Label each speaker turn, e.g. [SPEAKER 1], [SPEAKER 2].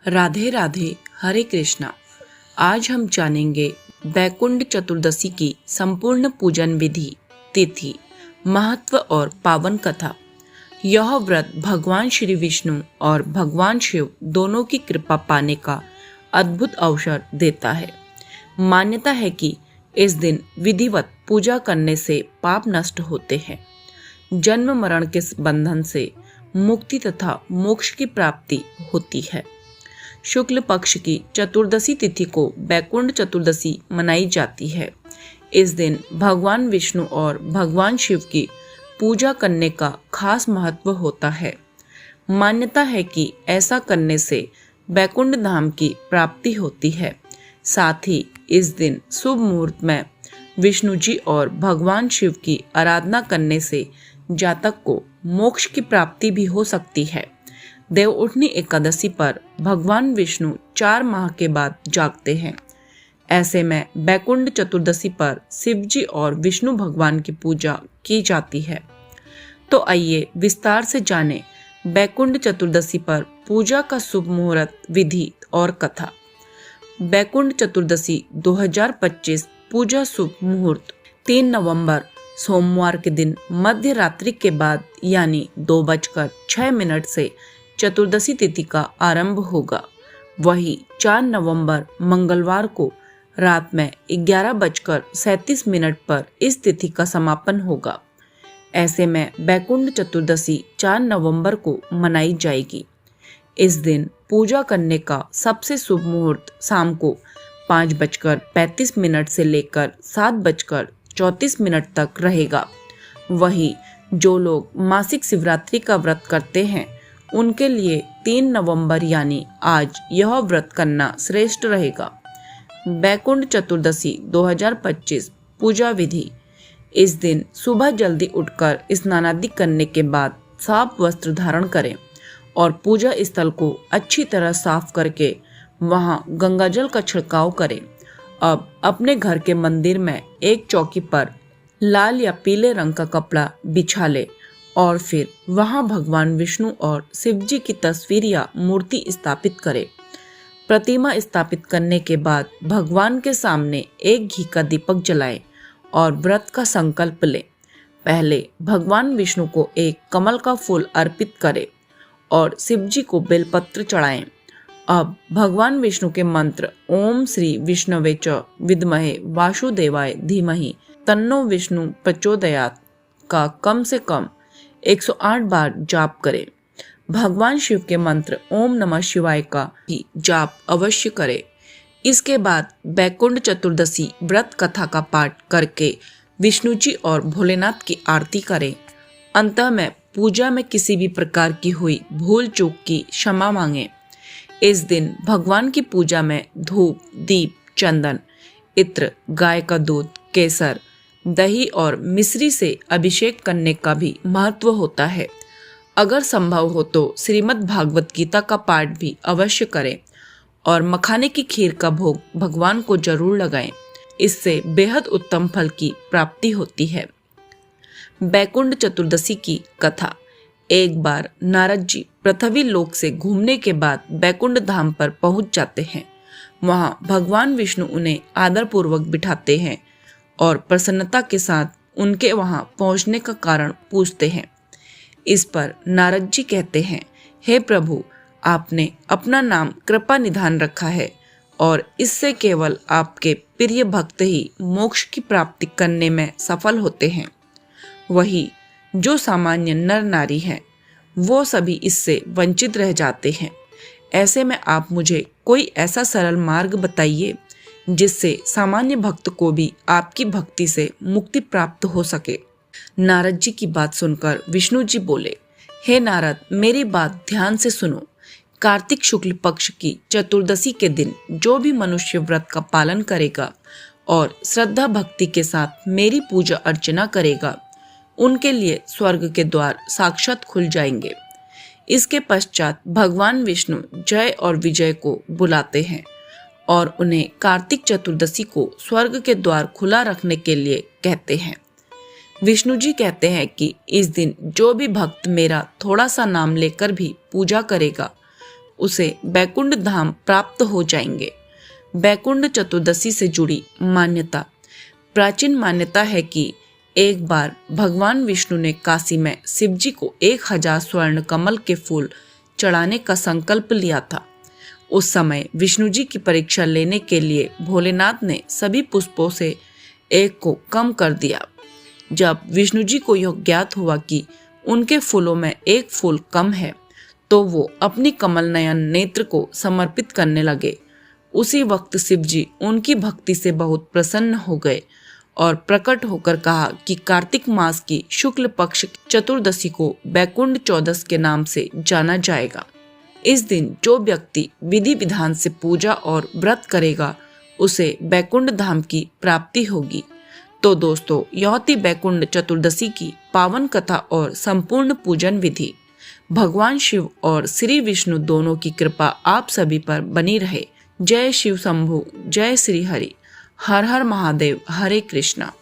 [SPEAKER 1] राधे राधे, हरे कृष्णा। आज हम जानेंगे बैकुंठ चतुर्दशी की संपूर्ण पूजन विधि, तिथि, महत्व और पावन कथा। यह व्रत भगवान श्री विष्णु और भगवान शिव दोनों की कृपा पाने का अद्भुत अवसर देता है। मान्यता है कि इस दिन विधिवत पूजा करने से पाप नष्ट होते हैं, जन्म मरण के बंधन से मुक्ति तथा मोक्ष की प्राप्ति होती है। शुक्ल पक्ष की चतुर्दशी तिथि को बैकुंठ चतुर्दशी मनाई जाती है। इस दिन भगवान विष्णु और भगवान शिव की पूजा करने का खास महत्व होता है। मान्यता है कि ऐसा करने से बैकुंठ धाम की प्राप्ति होती है। साथ ही इस दिन शुभ मुहूर्त में विष्णु जी और भगवान शिव की आराधना करने से जातक को मोक्ष की प्राप्ति भी हो सकती है। देवउठनी एकादशी पर भगवान विष्णु 4 माह के बाद जागते हैं। ऐसे में बैकुंठ चतुर्दशी पर शिव जी और विष्णु भगवान की पूजा की जाती है। तो आइए विस्तार से जानें बैकुंठ चतुर्दशी पर पूजा का शुभ मुहूर्त, विधि और कथा। बैकुंठ चतुर्दशी 2025 पूजा शुभ मुहूर्त 3 नवंबर सोमवार के दिन मध्य रात्रि के बाद यानी 2:06 से चतुर्दशी तिथि का आरंभ होगा। वही 4 नवंबर मंगलवार को रात में 11:37 पर इस तिथि का समापन होगा। ऐसे में बैकुंठ चतुर्दशी 4 नवंबर को मनाई जाएगी। इस दिन पूजा करने का सबसे शुभ मुहूर्त शाम को 5:35 से लेकर 7:34 तक रहेगा। वही जो लोग मासिक शिवरात्रि का व्रत करते हैं उनके लिए 3 नवंबर यानी आज यह व्रत करना श्रेष्ठ रहेगा। बैकुंठ चतुर्दशी 2025 पूजा विधि। इस दिन सुबह जल्दी उठकर स्नानादि करने के बाद साफ वस्त्र धारण करें और पूजा स्थल को अच्छी तरह साफ करके वहां गंगाजल का छिड़काव करें। अब अपने घर के मंदिर में एक चौकी पर लाल या पीले रंग का कपड़ा बिछा ले और फिर वहां भगवान विष्णु और शिव जी की तस्वीर या मूर्ति स्थापित करें। प्रतिमा स्थापित करने के बाद भगवान के सामने एक घी का दीपक जलाएं और व्रत का संकल्प लें। पहले भगवान विष्णु को एक कमल का फूल अर्पित करें और शिव जी को बेलपत्र चढ़ाएं। अब भगवान विष्णु के मंत्र ओम श्री विष्णवे च विद्महे वासुदेवाय धीमहि तन्नो विष्णु प्रचोदयात् का कम से कम 108 बार जाप करें। भगवान शिव के मंत्र ओम नमः शिवाय का भी जाप अवश्य करें। इसके बाद बैकुंठ चतुर्दशी व्रत कथा का पाठ करके विष्णु जी और भोलेनाथ की आरती करें। अंत में पूजा में किसी भी प्रकार की हुई भूल चूक की क्षमा मांगे। इस दिन भगवान की पूजा में धूप, दीप, चंदन, इत्र, गाय का दूध, केसर, दही और मिश्री से अभिषेक करने का भी महत्व होता है। अगर संभव हो तो श्रीमद् भागवत गीता का पाठ भी अवश्य करें और मखाने की खीर का भोग भगवान को जरूर लगाएं। इससे बेहद उत्तम फल की प्राप्ति होती है। बैकुंठ चतुर्दशी की कथा। एक बार नारद जी पृथ्वी लोक से घूमने के बाद बैकुंठ धाम पर पहुंच जाते हैं। वहां भगवान विष्णु उन्हें आदरपूर्वक बिठाते हैं और प्रसन्नता के साथ उनके वहां पहुंचने का कारण पूछते हैं। इस पर नारद जी कहते हैं, हे प्रभु, आपने अपना नाम कृपा निधान रखा है और इससे केवल आपके प्रिय भक्त ही मोक्ष की प्राप्ति करने में सफल होते हैं। वही जो सामान्य नर नारी हैं वो सभी इससे वंचित रह जाते हैं। ऐसे में आप मुझे कोई ऐसा सरल मार्ग बताइए जिससे सामान्य भक्त को भी आपकी भक्ति से मुक्ति प्राप्त हो सके। नारद जी की बात सुनकर विष्णु जी बोले, हे नारद, मेरी बात ध्यान से सुनो। कार्तिक शुक्ल पक्ष की चतुर्दशी के दिन जो भी मनुष्य व्रत का पालन करेगा और श्रद्धा भक्ति के साथ मेरी पूजा अर्चना करेगा उनके लिए स्वर्ग के द्वार साक्षात खुल जाएंगे। इसके पश्चात भगवान विष्णु जय और विजय को बुलाते हैं और उन्हें कार्तिक चतुर्दशी को स्वर्ग के द्वार खुला रखने के लिए कहते हैं। विष्णु जी कहते हैं कि इस दिन जो भी भक्त मेरा थोड़ा सा नाम लेकर भी पूजा करेगा उसे बैकुंठ धाम प्राप्त हो जाएंगे। बैकुंठ चतुर्दशी से जुड़ी मान्यता। प्राचीन मान्यता है कि एक बार भगवान विष्णु ने काशी में शिवजी को 1000 स्वर्ण कमल के फूल चढ़ाने का संकल्प लिया था। उस समय विष्णु जी की परीक्षा लेने के लिए भोलेनाथ ने सभी पुष्पों से एक को कम कर दिया। जब विष्णु जी को यह ज्ञात हुआ कि उनके फूलों में एक फूल कम है, तो वो अपनी कमल नयन नेत्र को समर्पित करने लगे। उसी वक्त शिव जी उनकी भक्ति से बहुत प्रसन्न हो गए और प्रकट होकर कहा कि कार्तिक मास की शुक्ल पक्ष चतुर्दशी को बैकुंठ चौदस के नाम से जाना जाएगा। इस दिन जो व्यक्ति विधि विधान से पूजा और व्रत करेगा, उसे बैकुंठ धाम की प्राप्ति होगी। तो दोस्तों, यह थी बैकुंठ चतुर्दशी की पावन कथा और संपूर्ण पूजन विधि। भगवान शिव और श्री विष्णु दोनों की कृपा आप सभी पर बनी रहे। जय शिव शंभु, जय श्री हरि, हर हर महादेव, हरे कृष्णा।